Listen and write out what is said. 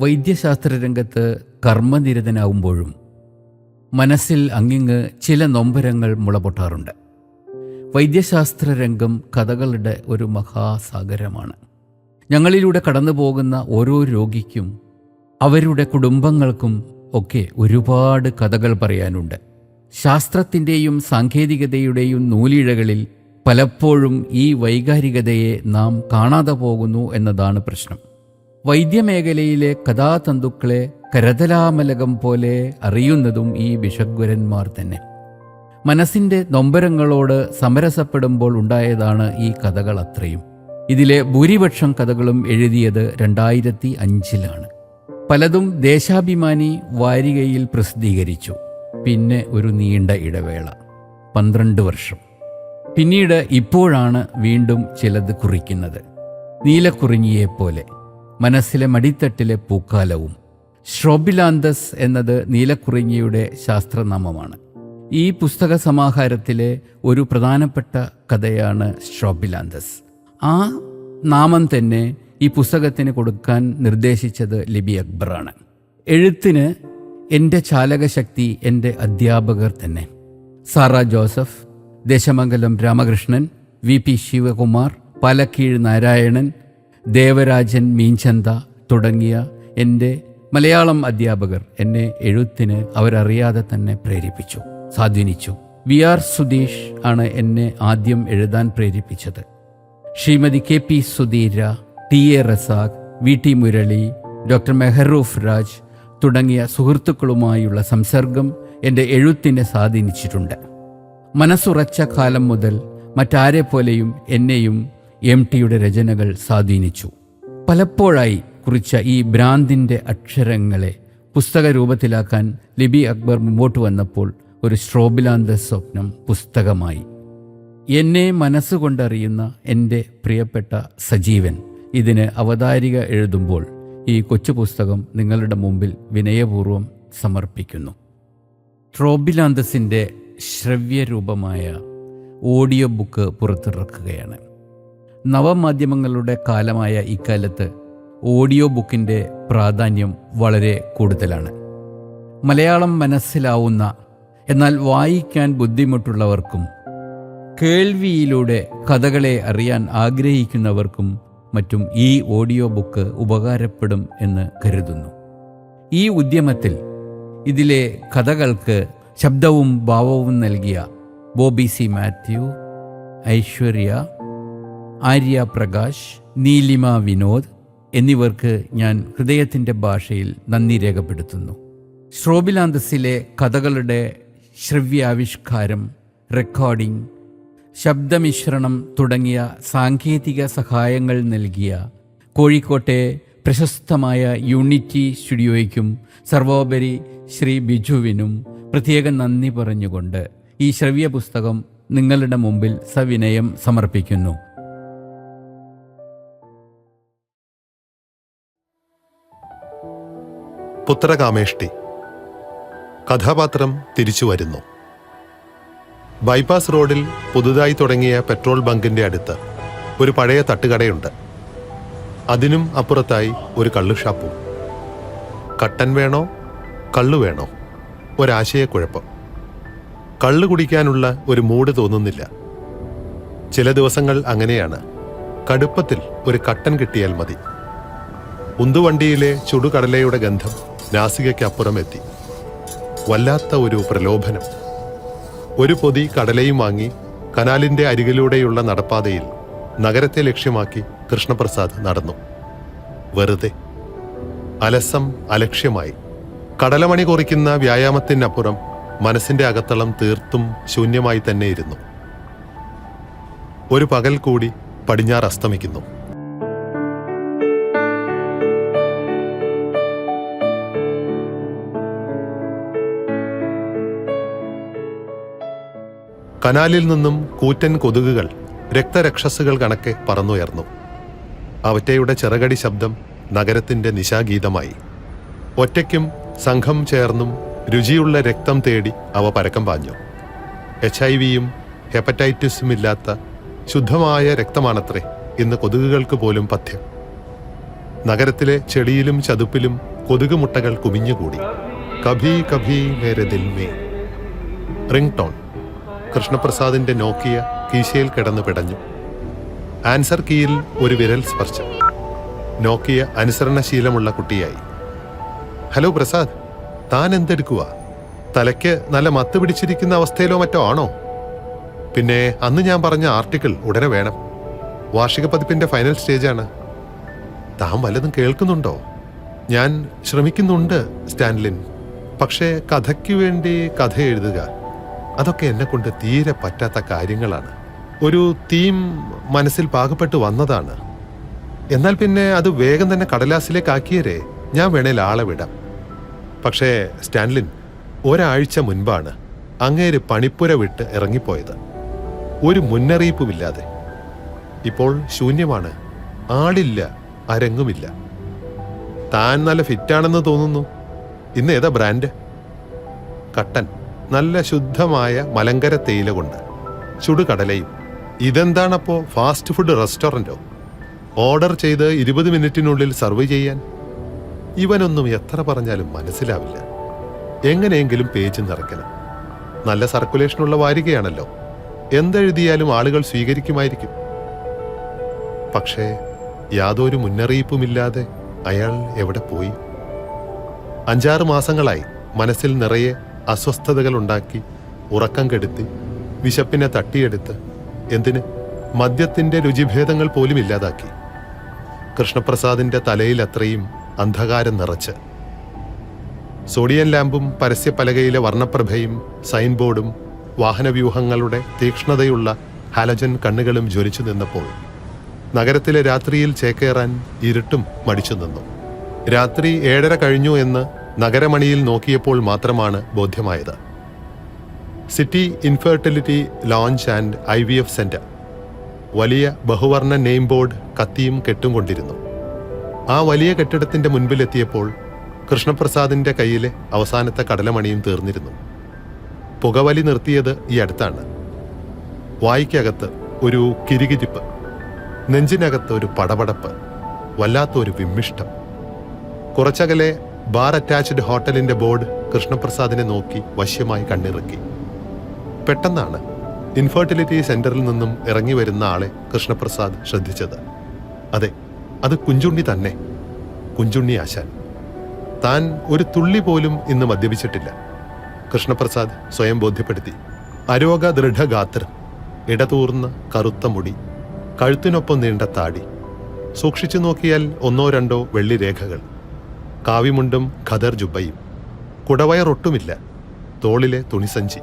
വൈദ്യശാസ്ത്ര രംഗത്ത് കർമ്മനിരതനാവുമ്പോഴും മനസ്സിൽ അങ്ങിങ്ങ് ചില നൊമ്പരങ്ങൾ മുളപൊട്ടാറുണ്ട്. വൈദ്യശാസ്ത്ര രംഗം കഥകളുടെ ഒരു മഹാസാഗരമാണ്. ഞങ്ങളിലൂടെ കടന്നു പോകുന്ന ഓരോ രോഗിക്കും അവരുടെ കുടുംബങ്ങൾക്കും ഒക്കെ ഒരുപാട് കഥകൾ പറയാനുണ്ട്. ശാസ്ത്രത്തിൻ്റെയും സാങ്കേതികതയുടെയും നൂലിഴകളിൽ പലപ്പോഴും ഈ വൈകാരികതയെ നാം കാണാതെ പോകുന്നു എന്നതാണ് പ്രശ്നം. വൈദ്യമേഖലയിലെ കഥാതന്തുക്കളെ കരതലാമലകം പോലെ അറിയുന്നതും ഈ വിഷഗ്വരന്മാർ തന്നെ. മനസ്സിൻ്റെ നൊമ്പരങ്ങളോട് സമരസപ്പെടുമ്പോൾ ഉണ്ടായതാണ് ഈ കഥകൾ അത്രയും. ഇതിലെ ഭൂരിപക്ഷം കഥകളും എഴുതിയത് 2005 പലതും ദേശാഭിമാനി വാരികയിൽ പ്രസിദ്ധീകരിച്ചു. പിന്നെ ഒരു നീണ്ട ഇടവേള, 12 വർഷം. പിന്നീട് ഇപ്പോഴാണ് വീണ്ടും ചിലത് കുറിക്കുന്നത്. നീലക്കുറിഞ്ഞിയെപ്പോലെ മനസ്സിലെ മടിത്തട്ടിലെ പൂക്കാലവും. സ്ട്രോബിലാന്തസ് എന്നത് നീലക്കുറിഞ്ഞിയുടെ ശാസ്ത്രനാമമാണ്. ഈ പുസ്തക സമാഹാരത്തിലെ ഒരു പ്രധാനപ്പെട്ട കഥയാണ് സ്ട്രോബിലാന്തസ്. ആ നാമം തന്നെ ഈ പുസ്തകത്തിന് കൊടുക്കാൻ നിർദ്ദേശിച്ചത് ലിബി അക്ബറാണ്. എഴുത്തിന് എൻ്റെ ചാലകശക്തി എൻ്റെ അധ്യാപകർ തന്നെ. സാറ ജോസഫ്, ദേശമംഗലം രാമകൃഷ്ണൻ, VP ശിവകുമാർ, പാലക്കീഴ് നാരായണൻ, ദേവരാജൻ മീഞ്ചന്ത തുടങ്ങിയ എൻ്റെ മലയാളം അധ്യാപകർ എന്നെ എഴുത്തിന് അവരറിയാതെ തന്നെ പ്രേരിപ്പിച്ചു, സ്വാധീനിച്ചു. VR സുധീഷ് ആണ് എന്നെ ആദ്യം എഴുതാൻ പ്രേരിപ്പിച്ചത്. Shrimati KP Sudheera, TA Razak, VT Murali, doctor Mehroof Raj തുടങ്ങിയ സുഹൃത്തുക്കളുമായുള്ള സംസർഗം എൻ്റെ എഴുത്തിനെ സ്വാധീനിച്ചിട്ടുണ്ട്. മനസ്സുറച്ച കാലം മുതൽ മറ്റാരെപ്പോലെയും എന്നെയും MTയുടെ രചനകൾ സ്വാധീനിച്ചു. പലപ്പോഴായി കുറിച്ച ഈ ഭ്രാന്തിൻ്റെ അക്ഷരങ്ങളെ പുസ്തക രൂപത്തിലാക്കാൻ ലിബി അക്ബർ മുമ്പോട്ട് വന്നപ്പോൾ ഒരു സ്ട്രോബിലാന്തസ് സ്വപ്നം പുസ്തകമായി. എന്നെ മനസ്സുകൊണ്ടറിയുന്ന എൻ്റെ പ്രിയപ്പെട്ട സജീവൻ ഇതിന് അവതാരിക എഴുതുമ്പോൾ ഈ കൊച്ചു പുസ്തകം നിങ്ങളുടെ മുമ്പിൽ വിനയപൂർവ്വം സമർപ്പിക്കുന്നു. സ്ട്രോബിലാന്തസിൻ്റെ ശ്രവ്യരൂപമായ ഓഡിയോ ബുക്ക് പുറത്തിറക്കുകയാണ്. നവമാധ്യമങ്ങളുടെ കാലമായ ഇക്കാലത്ത് ഓഡിയോ ബുക്കിൻ്റെ പ്രാധാന്യം വളരെ കൂടുതലാണ്. മലയാളം മനസ്സിലാവുന്ന എന്നാൽ വായിക്കാൻ ബുദ്ധിമുട്ടുള്ളവർക്കും കേൾവിയിലൂടെ കഥകളെ അറിയാൻ ആഗ്രഹിക്കുന്നവർക്കും മറ്റും ഈ ഓഡിയോ ബുക്ക് ഉപകാരപ്പെടും എന്ന് കരുതുന്നു. ഈ ഉദ്യമത്തിൽ ഇതിലെ കഥകൾക്ക് ശബ്ദവും ഭാവവും നൽകിയ ബോബി C മാത്യു, ഐശ്വര്യ, ആര്യ പ്രകാശ്, നീലിമ വിനോദ് എന്നിവർക്ക് ഞാൻ ഹൃദയത്തിൻ്റെ ഭാഷയിൽ നന്ദി രേഖപ്പെടുത്തുന്നു. സ്ട്രോബിലാന്തസിലെ കഥകളുടെ ശ്രവ്യാവിഷ്കാരം, റെക്കോർഡിംഗ്, ശബ്ദമിശ്രണം തുടങ്ങിയ സാങ്കേതിക സഹായങ്ങൾ നൽകിയ കോഴിക്കോട്ടെ പ്രശസ്തമായ യൂണിറ്റി സ്റ്റുഡിയോയ്ക്കും സർവോപരി ശ്രീ ബിജുവിനും പ്രത്യേകം നന്ദി പറഞ്ഞുകൊണ്ട് ഈ ശ്രവ്യ പുസ്തകം നിങ്ങളുടെ മുമ്പിൽ സവിനയം സമർപ്പിക്കുന്നു. പുത്രകാമേഷ്ടി. കഥാപാത്രം തിരിച്ചു വരുന്നു. ബൈപ്പാസ് റോഡിൽ പുതുതായി തുടങ്ങിയ പെട്രോൾ ബങ്കിന്റെ അടുത്ത് ഒരു പഴയ തട്ടുകടയുണ്ട്. അതിനും അപ്പുറത്തായി ഒരു കള്ളുഷാപ്പും. കട്ടൻ വേണോ കള്ളു വേണോ? ഒരാശയക്കുഴപ്പം. കള്ളു കുടിക്കാനുള്ള ഒരു മൂഡ് തോന്നുന്നില്ല. ചില ദിവസങ്ങൾ അങ്ങനെയാണ്. കടുപ്പത്തിൽ ഒരു കട്ടൻ കിട്ടിയാൽ മതി. ഉന്തുവണ്ടിയിലെ ചുടുകടലയുടെ ഗന്ധം നാസികയ്ക്കപ്പുറം എത്തി. വല്ലാത്ത ഒരു പ്രലോഭനം. ഒരു പൊതി കടലയും വാങ്ങി കനാലിന്റെ അരികിലൂടെയുള്ള നടപ്പാതയിൽ നഗരത്തെ ലക്ഷ്യമാക്കി കൃഷ്ണപ്രസാദ് നടന്നു. വെറുതെ, അലസം, അലക്ഷ്യമായി. കടലമണി കുറിക്കുന്ന വ്യായാമത്തിനപ്പുറം മനസ്സിന്റെ അകത്തളം തീർത്തും ശൂന്യമായി തന്നെ ഇരുന്നു. ഒരു പകൽ കൂടി പടിഞ്ഞാറ് അസ്തമിക്കുന്നു. കനാലിൽ നിന്നും കൂറ്റൻ കൊതുകുകൾ രക്തരക്ഷസുകൾ കണക്കെ പറന്നുയർന്നു. അവറ്റയുടെ ചിറകടി ശബ്ദം നഗരത്തിന്റെ നിശാഗീതമായി. ഒറ്റയ്ക്കും സംഘം ചേർന്നും രുചിയുള്ള രക്തം തേടി അവ പരക്കം പാഞ്ഞു. HIV-യും ഹെപ്പറ്റൈറ്റിസുമില്ലാത്ത ശുദ്ധമായ രക്തമാണത്രേ ഇന്ന് കൊതുകുകൾക്ക് പോലും പഥ്യം. നഗരത്തിലെ ചെളിയിലും ചതുപ്പിലും കൊതുക് മുട്ടകൾ കുമിഞ്ഞുകൂടി. കഭി കഭി മേരെ ദിൽ മേ. Ring tone. കൃഷ്ണപ്രസാദിന്റെ നോക്കിയ കീശയിൽ കിടന്ന് പിടഞ്ഞു. ആൻസർ കീയിൽ ഒരു വിരൽ സ്പർശം. നോക്കിയ അനുസരണശീലമുള്ള കുട്ടിയായി. ഹലോ പ്രസാദ്, താൻ എന്തെടുക്കുക? തലയ്ക്ക് നല്ല മത്ത് പിടിച്ചിരിക്കുന്ന അവസ്ഥയിലോ മറ്റോ ആണോ? പിന്നെ അന്ന് ഞാൻ പറഞ്ഞ ആർട്ടിക്കിൾ ഉടനെ വേണം. വാർഷിക പതിപ്പിന്റെ ഫൈനൽ സ്റ്റേജാണ്. താൻ വല്ലതും കേൾക്കുന്നുണ്ടോ? ഞാൻ ശ്രമിക്കുന്നുണ്ട് സ്റ്റാൻലിൻ. പക്ഷേ കഥയ്ക്ക് വേണ്ടി കഥ എഴുതുക, അതൊക്കെ എന്നെ കൊണ്ട് തീരെ പറ്റാത്ത കാര്യങ്ങളാണ്. ഒരു തീം മനസ്സിൽ പാകപ്പെട്ട് വന്നതാണ്. എന്നാൽ പിന്നെ അത് വേഗം തന്നെ കടലാസിലേക്ക് ആക്കിയരേ, ഞാൻ വേണേൽ ആളെ വിടാം. പക്ഷേ സ്റ്റാൻലിൻ, ഒരാഴ്ച മുൻപാണ് അങ്ങേര് പണിപ്പുര വിട്ട് ഇറങ്ങിപ്പോയത്, ഒരു മുന്നറിയിപ്പുമില്ലാതെ. ഇപ്പോൾ ശൂന്യമാണ്, ആളില്ല, അരങ്ങുമില്ല. താൻ നല്ല ഫിറ്റാണെന്ന് തോന്നുന്നു. ഇന്ന് ഏതാ ബ്രാൻഡ്? കട്ടൻ. നല്ല ശുദ്ധമായ മലങ്കര തേയില കൊണ്ട് ചുടുകടലയും. ഇതെന്താണപ്പോ ഫാസ്റ്റ് ഫുഡ് റെസ്റ്റോറൻറ്റോ? ഓർഡർ ചെയ്ത് 20 മിനിറ്റിനുള്ളിൽ സർവ് ചെയ്യാൻ? ഇവനൊന്നും എത്ര പറഞ്ഞാലും മനസ്സിലാവില്ല. എങ്ങനെയെങ്കിലും പേജ് നിറയ്ക്കണം. നല്ല സർക്കുലേഷനുള്ള വാരികയാണല്ലോ, എന്തെഴുതിയാലും ആളുകൾ സ്വീകരിക്കുമായിരിക്കും. പക്ഷേ യാതൊരു മുന്നറിയിപ്പുമില്ലാതെ അയാൾ എവിടെ പോയി? 5-6 മാസങ്ങളായി മനസ്സിൽ നിറയെ അസ്വസ്ഥതകൾ ഉണ്ടാക്കി, ഉറക്കം കെടുത്തി, വിശപ്പിനെ തട്ടിയെടുത്ത്, എന്തിന് മദ്യത്തിന്റെ രുചിഭേദങ്ങൾ പോലും ഇല്ലാതാക്കി. കൃഷ്ണപ്രസാദിന്റെ തലയിൽ അത്രയും അന്ധകാരം നിറച്ച്. സോഡിയം ലാമ്പും പരസ്യപ്പലകയിലെ വർണ്ണപ്രഭയും സൈൻ ബോർഡും വാഹനവ്യൂഹങ്ങളുടെ തീക്ഷ്ണതയുള്ള ഹാലജൻ കണ്ണുകളും ജ്വലിച്ചു നിന്നപ്പോൾ നഗരത്തിലെ രാത്രിയിൽ ചേക്കേറാൻ ഇരുട്ടും മടിച്ചു നിന്നു. രാത്രി 7:30 കഴിഞ്ഞു എന്ന് നഗരമണിയിൽ നോക്കിയപ്പോൾ മാത്രമാണ് ബോധ്യമായത്. City infertility lounge and IVF centre. വലിയ ബഹുവർണ്ണ നെയിം ബോർഡ് കത്തിയും കെട്ടും കൊണ്ടിരുന്നു. ആ വലിയ കെട്ടിടത്തിന്റെ മുൻപിലെത്തിയപ്പോൾ കൃഷ്ണപ്രസാദിന്റെ കയ്യിലെ അവസാനത്തെ കടലമണിയും തീർന്നിരുന്നു. പുകവലി നിർത്തിയത് ഈ അടുത്താണ്. വായ്ക്കകത്ത് ഒരു കിരികിരിപ്പ്, നെഞ്ചിനകത്ത് ഒരു പടപടപ്പ്, വല്ലാത്തൊരു വിമ്മിഷ്ടം. കുറച്ചകലെ ബാർ അറ്റാച്ച്ഡ് ഹോട്ടലിന്റെ ബോർഡ് കൃഷ്ണപ്രസാദിനെ നോക്കി വശ്യമായി കണ്ണിറുക്കി. പെട്ടെന്നാണ് ഇൻഫെർട്ടിലിറ്റി സെന്ററിൽ നിന്നും ഇറങ്ങി വരുന്ന ആളെ കൃഷ്ണപ്രസാദ് ശ്രദ്ധിച്ചത്. അതെ, അത് കുഞ്ചുണ്ണി തന്നെ, കുഞ്ചുണ്ണി ആശാൻ. താൻ ഒരു തുള്ളി പോലും ഇന്ന് മദ്യപിച്ചിട്ടില്ല, കൃഷ്ണപ്രസാദ് സ്വയം ബോധ്യപ്പെടുത്തി. അരോഗ ദൃഢഗാത്രം, ഇടതൂർന്ന കറുത്ത മുടി, കഴുത്തിനൊപ്പം നീണ്ട താടി, സൂക്ഷിച്ചു നോക്കിയാൽ 1-2 വെള്ളിരേഖകൾ, കാവിമുണ്ടും ഖദർ ജുബയും, കുടവയറൊട്ടുമില്ല, തോളിലെ തുണിസഞ്ചി.